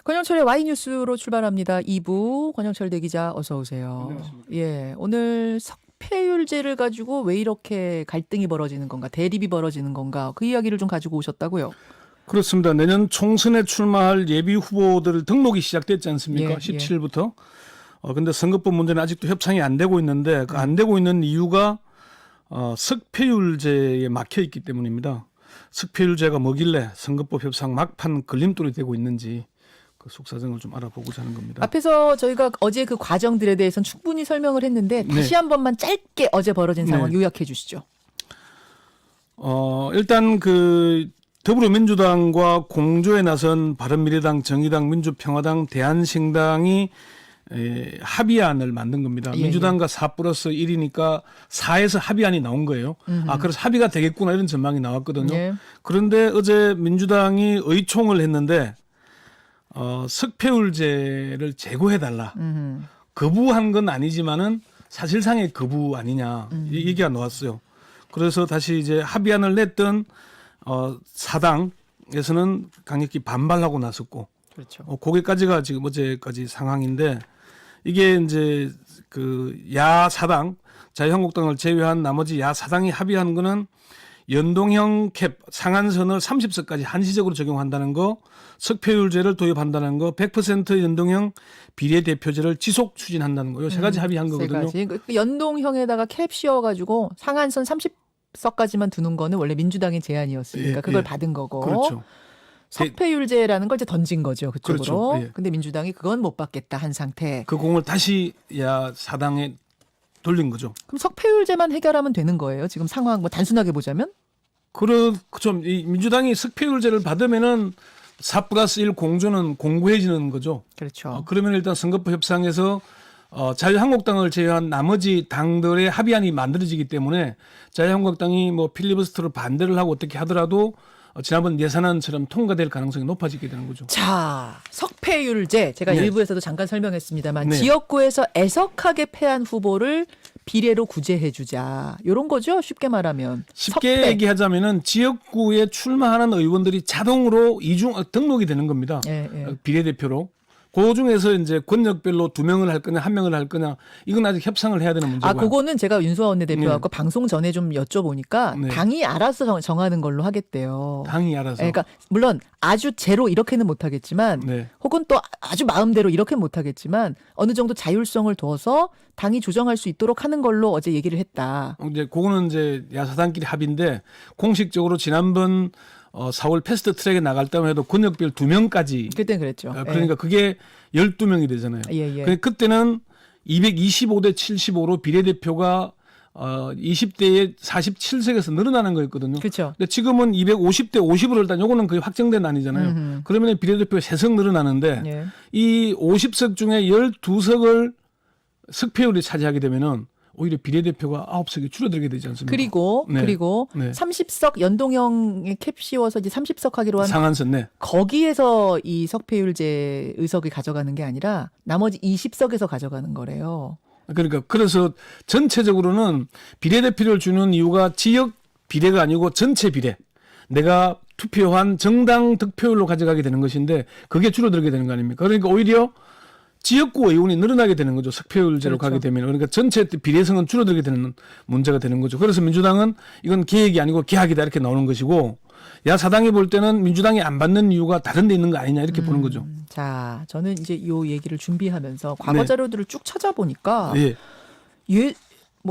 권영철의 Y뉴스로 출발합니다. 2부 권영철 대기자 어서 오세요. 안녕하십니까. 예, 오늘 석패율제를 가지고 왜 이렇게 갈등이 벌어지는 건가, 대립이 벌어지는 건가, 그 이야기를 좀 가지고 오셨다고요. 그렇습니다. 내년 총선에 출마할 예비 후보들 등록이 시작됐지 않습니까? 예, 17일부터. 근데 선거법 문제는 아직도 협상이 안 되고 있는데 그 안 되고 있는 이유가 석패율제에 막혀 있기 때문입니다. 석패율제가 뭐길래 선거법 협상 막판 걸림돌이 되고 있는지 그 속사정을 좀 알아보고자 하는 겁니다. 앞에서 저희가 어제 그 과정들에 대해서는 충분히 설명을 했는데 다시 한 번만 짧게 어제 벌어진 상황 요약해 주시죠. 일단 그 더불어민주당과 공조에 나선 바른미래당, 정의당, 민주평화당, 대한신당이 합의안을 만든 겁니다. 예, 민주당과 4+1이니까 4에서 합의안이 나온 거예요. 그래서 합의가 되겠구나 이런 전망이 나왔거든요. 예. 그런데 어제 민주당이 의총을 했는데 석패율제를 제고해달라. 거부한 건 아니지만은 사실상의 거부 아니냐 이 얘기가 나왔어요. 그래서 다시 이제 합의안을 냈던 사당에서는 강력히 반발하고 나섰고, 그렇죠. 거기까지가 지금 어제까지 상황인데 이게 이제 그 야사당 자유한국당을 제외한 나머지 야사당이 합의한 거는 연동형 캡 상한선을 30석까지 한시적으로 적용한다는 거, 석패율제를 도입한다는 거, 100% 연동형 비례대표제를 지속 추진한다는 거, 이 세 가지 합의한 거거든요. 세 가지. 그 연동형에다가 캡 씌워가지고 상한선 30석까지만 두는 거는 원래 민주당의 제안이었으니까 예, 그걸 예. 받은 거고. 그렇죠. 석패율제라는 걸 이제 던진 거죠, 그쪽으로. 그렇죠. 예. 근데 민주당이 그건 못 받겠다 한 상태. 그 공을 다시 야사당에 돌린 거죠. 그럼 석패율제만 해결하면 되는 거예요? 지금 상황 뭐 단순하게 보자면? 좀 이 민주당이 석패율제를 받으면은 4+1 공조는 공고해지는 거죠. 그렇죠. 그러면 일단 선거법 협상에서 자유한국당을 제외한 나머지 당들의 합의안이 만들어지기 때문에 자유한국당이 뭐 필리버스터를 반대를 하고 어떻게 하더라도 지난번 예산안처럼 통과될 가능성이 높아지게 되는 거죠. 자, 석패율제 제가 네. 일부에서도 잠깐 설명했습니다만 네. 지역구에서 애석하게 패한 후보를 비례로 구제해주자 이런 거죠. 쉽게 말하면. 쉽게 석패. 얘기하자면은 지역구에 출마하는 의원들이 자동으로 등록이 되는 겁니다. 예, 예. 비례대표로. 그 중에서 이제 권역별로 2명을 할 거냐 1명을 할 거냐 이건 아직 협상을 해야 되는 문제고요. 그거는 제가 윤수아 원내대표하고 방송 전에 좀 여쭤보니까 네. 당이 알아서 정하는 걸로 하겠대요. 당이 알아서. 그러니까 물론 아주 제로 이렇게는 못하겠지만 네. 혹은 또 아주 마음대로 이렇게 못하겠지만 어느 정도 자율성을 둬서 당이 조정할 수 있도록 하는 걸로 어제 얘기를 했다. 이제 그거는 이제 야사당끼리 합의인데 공식적으로 지난번 4월 패스트 트랙에 나갈 때만 해도 권역별 2명까지 그때는 그랬죠. 그러니까 그게 12명이 되잖아요. 예, 예. 그때는 225대 75로 비례대표가 20대에 47석에서 늘어나는 거였거든요. 그렇죠. 근데 지금은 250대 50으로 일단 요거는 거의 확정된 안이잖아요. 그러면 비례대표가 3석 늘어나는데 예. 이 50석 중에 12석을 석패율이 차지하게 되면은 오히려 비례대표가 9석이 줄어들게 되지 않습니까? 그리고 네. 30석 연동형에 캡 씌워서 이제 30석 하기로 한 상한선 네. 거기에서 이 석패율제 의석을 가져가는 게 아니라 나머지 20석에서 가져가는 거래요. 그러니까 그래서 전체적으로는 비례대표를 주는 이유가 지역 비례가 아니고 전체 비례. 내가 투표한 정당 득표율로 가져가게 되는 것인데 그게 줄어들게 되는 거 아닙니까? 그러니까 오히려 지역구 의원이 늘어나게 되는 거죠. 석패율제로 그렇죠. 가게 되면. 그러니까 전체 비례성은 줄어들게 되는 문제가 되는 거죠. 그래서 민주당은 이건 계획이 아니고 계약이다 이렇게 나오는 것이고 야사당이 볼 때는 민주당이 안 받는 이유가 다른 데 있는 거 아니냐 이렇게 보는 거죠. 자, 저는 이제 요 얘기를 준비하면서 과거 네. 자료들을 쭉 찾아보니까 예.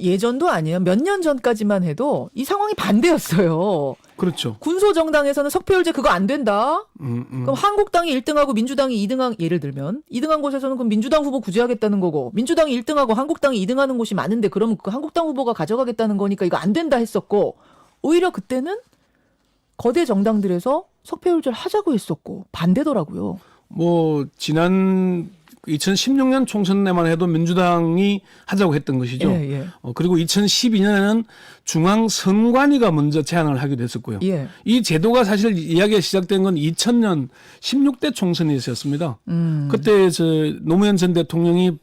예전도 아니에요. 몇 년 전까지만 해도 이 상황이 반대였어요. 그렇죠. 군소정당에서는 석패율제 그거 안 된다. 그럼 한국당이 1등하고 민주당이 2등한 예를 들면 2등한 곳에서는 그럼 민주당 후보 구제하겠다는 거고 민주당이 1등하고 한국당이 2등하는 곳이 많은데 그럼 그 한국당 후보가 가져가겠다는 거니까 이거 안 된다 했었고 오히려 그때는 거대 정당들에서 석패율제를 하자고 했었고 반대더라고요. 뭐 지난 2016년 총선 때만 해도 민주당이 하자고 했던 것이죠. 예, 예. 그리고 2012년에는 중앙선관위가 먼저 제안을 하기도 했었고요. 예. 이 제도가 사실 이야기가 시작된 건 2000년 16대 총선이었습니다. 그때 노무현 전 대통령이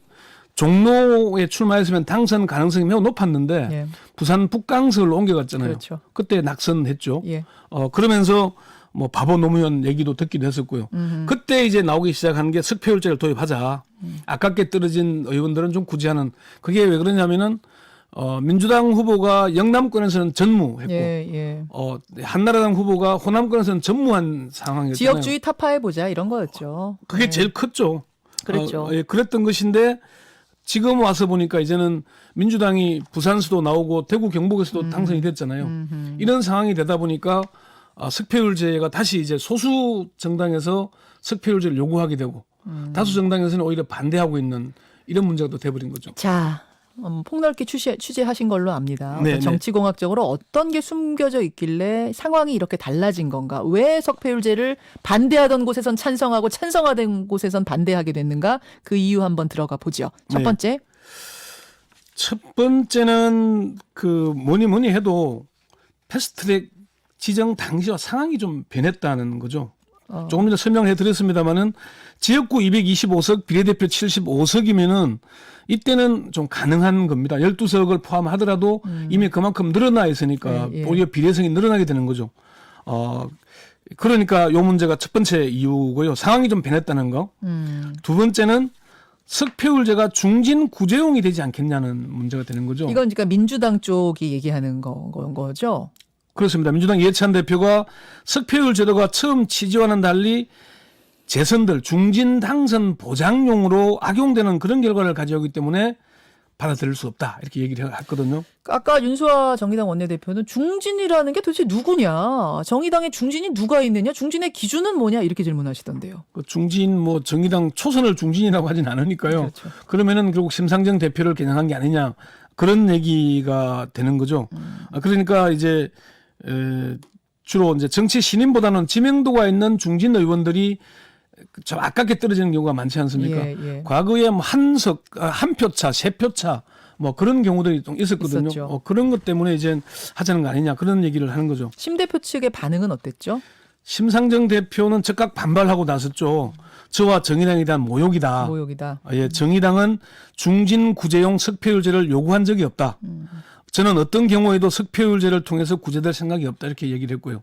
종로에 출마했으면 당선 가능성이 매우 높았는데 예. 부산 북강서로 옮겨갔잖아요. 그렇죠. 그때 낙선했죠. 예. 그러면서 뭐 바보 노무현 얘기도 듣기도 했었고요. 그때 이제 나오기 시작한 게 석패율제를 도입하자. 아깝게 떨어진 의원들은 좀 구제하는. 그게 왜 그러냐면은 민주당 후보가 영남권에서는 전무했고 한나라당 후보가 호남권에서는 전무한 상황이었잖아요. 지역주의 타파해보자 이런 거였죠. 그게 제일 컸죠. 그랬죠. 그랬던 것인데 지금 와서 보니까 이제는 민주당이 부산에서도 나오고 대구 경북에서도 당선이 됐잖아요. 이런 상황이 되다 보니까 석패율제가 다시 이제 소수 정당에서 석패율제를 요구하게 되고 다수 정당에서는 오히려 반대하고 있는 이런 문제가 또 돼버린 거죠. 자, 폭넓게 취재하신 걸로 압니다. 네, 정치공학적으로 어떤 게 숨겨져 있길래 상황이 이렇게 달라진 건가? 왜 석패율제를 반대하던 곳에선 찬성하고 찬성하던 곳에선 반대하게 됐는가? 그 이유 한번 들어가 보죠. 첫 번째. 첫 번째는 그 뭐니 해도 패스트트랙 지정 당시와 상황이 좀 변했다는 거죠. 조금 전에 설명해 드렸습니다마는 지역구 225석 비례대표 75석이면은 이때는 좀 가능한 겁니다. 12석을 포함하더라도 이미 그만큼 늘어나 있으니까 오히려 비례성이 늘어나게 되는 거죠. 그러니까 요 문제가 첫 번째 이유고요. 상황이 좀 변했다는 거. 두 번째는 석패율제가 중진 구제용이 되지 않겠냐는 문제가 되는 거죠. 이건 그러니까 민주당 쪽이 얘기하는 거죠. 그렇습니다. 민주당 이해찬 대표가 석패율 제도가 처음 취지와는 달리 재선들 중진 당선 보장용으로 악용되는 그런 결과를 가져오기 때문에 받아들일 수 없다 이렇게 얘기를 했거든요. 아까 윤수아 정의당 원내대표는 중진이라는 게 도대체 누구냐, 정의당에 중진이 누가 있느냐, 중진의 기준은 뭐냐 이렇게 질문하시던데요. 그 중진 뭐 정의당 초선을 중진이라고 하진 않으니까요. 그렇죠. 그러면은 결국 심상정 대표를 겨냥한 게 아니냐 그런 얘기가 되는 거죠. 그러니까 이제 주로 이제 정치 신인보다는 지명도가 있는 중진 의원들이 좀 아깝게 떨어지는 경우가 많지 않습니까? 과거에 뭐 한 표 차, 세 표 차, 뭐 그런 경우들이 좀 있었거든요. 그런 것 때문에 이제 하자는 거 아니냐 그런 얘기를 하는 거죠. 심 대표 측의 반응은 어땠죠? 심상정 대표는 즉각 반발하고 나섰죠. 저와 정의당에 대한 모욕이다. 정의당은 중진 구제용 석패율제를 요구한 적이 없다. 저는 어떤 경우에도 석패율제를 통해서 구제될 생각이 없다 이렇게 얘기를 했고요.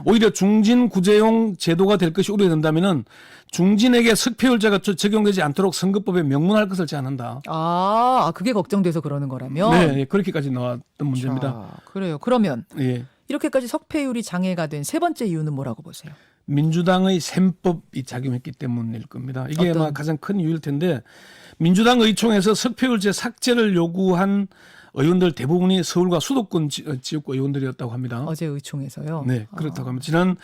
오히려 중진 구제용 제도가 될 것이 우려된다면은 중진에게 석패율제가 적용되지 않도록 선거법에 명문할 것을 제안한다. 그게 걱정돼서 그러는 거라면? 네, 그렇게까지 나왔던 문제입니다. 자, 그래요. 그러면 이렇게까지 석패율이 장애가 된 세 번째 이유는 뭐라고 보세요? 민주당의 셈법이 작용했기 때문일 겁니다. 이게 아마 가장 큰 이유일 텐데 민주당 의총에서 석패율제 삭제를 요구한 의원들 대부분이 서울과 수도권 지역구 의원들이었다고 합니다. 어제 의총에서요? 네, 그렇다고 합니다.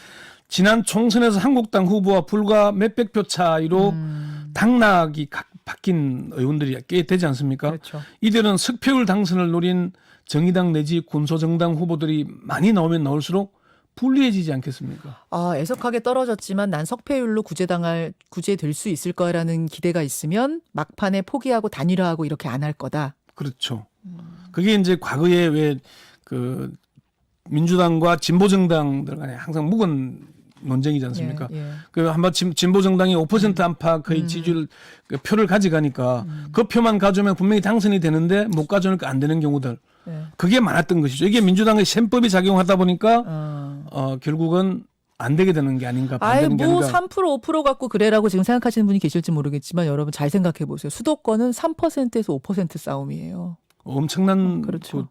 지난 총선에서 한국당 후보와 불과 몇백 표 차이로 당락이 바뀐 의원들이 꽤 되지 않습니까? 그렇죠. 이들은 석패율 당선을 노린 정의당 내지 군소정당 후보들이 많이 나오면 나올수록 불리해지지 않겠습니까? 애석하게 떨어졌지만 난 석패율로 구제될 수 있을 거라는 기대가 있으면 막판에 포기하고 단일화하고 이렇게 안 할 거다. 그렇죠. 그게 이제 과거에 왜 그 민주당과 진보정당들 간에 항상 묵은 논쟁이지 않습니까? 그 한번 진보정당이 5% 안팎의 지지율 표를 가져가니까 그 표만 가져오면 분명히 당선이 되는데 못 가져오니까 안 되는 경우들. 그게 많았던 것이죠. 이게 민주당의 셈법이 작용하다 보니까 결국은 안 되게 되는 게 아닌가. 반대는 게 아닌가. 3% 5% 갖고 그래라고 지금 생각하시는 분이 계실지 모르겠지만 여러분 잘 생각해 보세요. 수도권은 3%에서 5% 싸움이에요. 엄청난 그렇죠.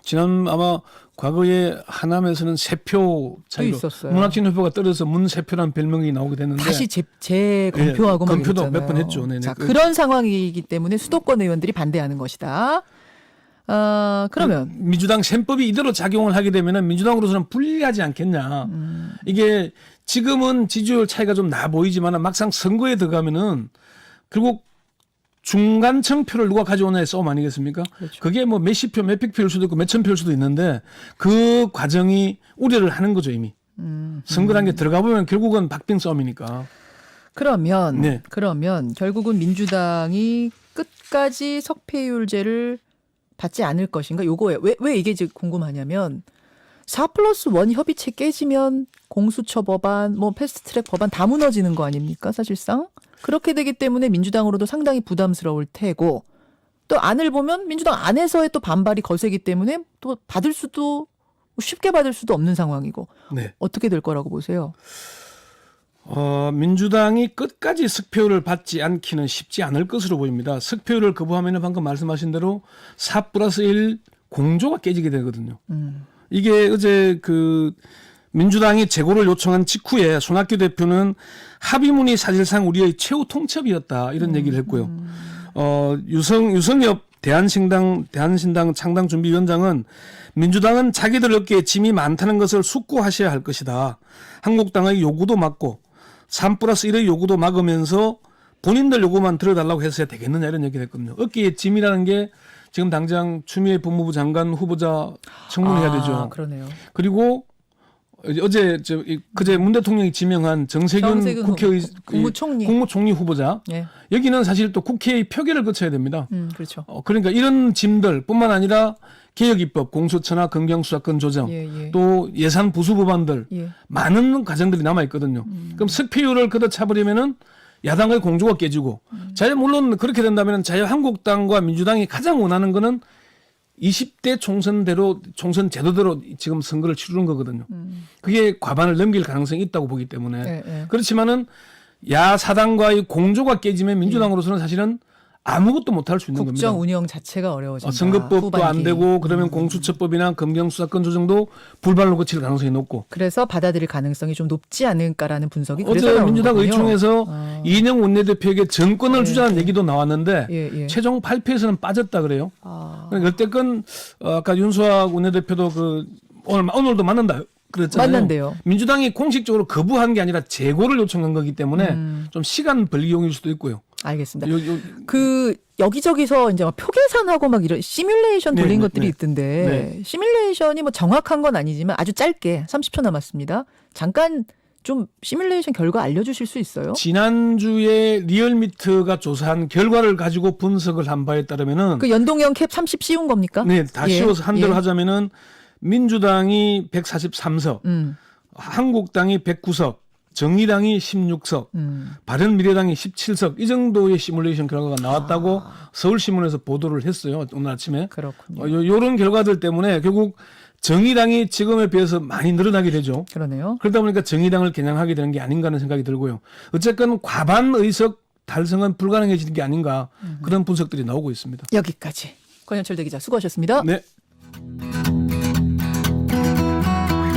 지난 아마 과거에 하남에서는 3표 차이로 문학진 후보가 떨어져서 문 3표라는 별명이 나오게 됐는데 다시 재검표하고 막 검표도 몇 번 했죠. 자, 그런 상황이기 때문에 수도권 의원들이 반대하는 것이다. 그러면 민주당 셈법이 이대로 작용을 하게 되면 민주당으로서는 불리하지 않겠냐. 이게 지금은 지지율 차이가 좀 나 보이지만 막상 선거에 들어가면은 결국 중간층 표를 누가 가져오냐의 싸움 아니겠습니까? 그렇죠. 그게 뭐 몇십 표, 몇백 표일 수도 있고 몇천 표일 수도 있는데 그 과정이 우려를 하는 거죠 이미. 선거라는 게 들어가 보면 결국은 박빙 싸움이니까. 그러면 결국은 민주당이 끝까지 석패율제를 받지 않을 것인가? 요거예요. 왜 이게 지금 궁금하냐면 4+1 협의체 깨지면 공수처 법안, 뭐 패스트트랙 법안 다 무너지는 거 아닙니까? 사실상. 그렇게 되기 때문에 민주당으로도 상당히 부담스러울 테고 또 안을 보면 민주당 안에서의 또 반발이 거세기 때문에 또 받을 수도 쉽게 받을 수도 없는 상황이고 네. 어떻게 될 거라고 보세요? 민주당이 끝까지 석표를 받지 않기는 쉽지 않을 것으로 보입니다. 석표를 거부하면 방금 말씀하신 대로 4+1 공조가 깨지게 되거든요. 이게 어제 그 민주당이 재고를 요청한 직후에 손학규 대표는 합의문이 사실상 우리의 최후 통첩이었다 이런 얘기를 했고요. 유성엽 대한신당 창당준비위원장은 민주당은 자기들 어깨에 짐이 많다는 것을 숙고하셔야 할 것이다. 한국당의 요구도 맞고 3+1의 요구도 막으면서 본인들 요구만 들어달라고 했어야 되겠느냐 이런 얘기를 했거든요. 어깨에 짐이라는 게 지금 당장 추미애 법무부 장관 후보자 청문해야 되죠. 그러네요. 그리고 어제 그제 문 대통령이 지명한 정세균 국회의 국무총리 후보자 예. 여기는 사실 또 국회의 표결을 거쳐야 됩니다. 그렇죠. 그러니까 이런 짐들뿐만 아니라 개혁입법, 공수처나 검경수사권 조정, 또 예산 부수 법안들 많은 과정들이 남아 있거든요. 그럼 석패율을 걷어차버리면은 야당의 공조가 깨지고 물론 그렇게 된다면 자유한국당과 민주당이 가장 원하는 거는 20대 총선 제도대로 지금 선거를 치르는 거거든요. 그게 과반을 넘길 가능성이 있다고 보기 때문에 그렇지만은 야사당과의 공조가 깨지면 민주당으로서는 사실은 아무것도 못할 수 있는 겁니다. 국정 운영 자체가 어려워진다. 선거법도 후반기. 안 되고 그러면 공수처법이나 검경수사권 조정도 불발로 거칠 가능성이 높고. 그래서 받아들일 가능성이 좀 높지 않을까라는 분석이 어제 그래서 민주당 거군요. 의총에서 이인영 원내대표에게 정권을 주자는 얘기도 나왔는데 최종 발표에서는 빠졌다 그래요. 그러니까 어쨌건 아까 윤수학 원내대표도 오늘도 만난다 그랬잖아요. 만난대요. 민주당이 공식적으로 거부한 게 아니라 재고를 요청한 거기 때문에 좀 시간 벌기용일 수도 있고요. 알겠습니다. 여기저기서 이제 막 표계산하고 막 이런 시뮬레이션 돌린 것들이 있던데 시뮬레이션이 뭐 정확한 건 아니지만 아주 짧게 30초 남았습니다. 잠깐 좀 시뮬레이션 결과 알려주실 수 있어요? 지난주에 리얼미터가 조사한 결과를 가지고 분석을 한 바에 따르면은 그 연동형 캡 30 씌운 겁니까? 네, 다 씌워서 한 대로 하자면은 민주당이 143석, 한국당이 109석, 정의당이 16석, 바른미래당이 17석 이 정도의 시뮬레이션 결과가 나왔다고 서울신문에서 보도를 했어요. 오늘 아침에. 그렇군요. 이런 결과들 때문에 결국 정의당이 지금에 비해서 많이 늘어나게 되죠. 그러네요. 그러다 보니까 정의당을 겨냥하게 되는 게 아닌가 하는 생각이 들고요. 어쨌건 과반 의석 달성은 불가능해지는 게 아닌가 그런 분석들이 나오고 있습니다. 여기까지 권현철 대기자 수고하셨습니다. 네.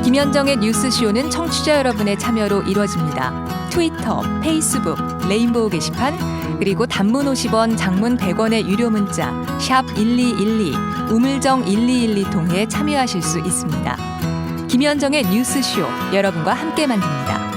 김현정의 뉴스쇼는 청취자 여러분의 참여로 이루어집니다. 트위터, 페이스북, 레인보우 게시판, 그리고 단문 50원, 장문 100원의 유료 문자 샵 1212, 우물정 1212 통해 참여하실 수 있습니다. 김현정의 뉴스쇼, 여러분과 함께 만듭니다.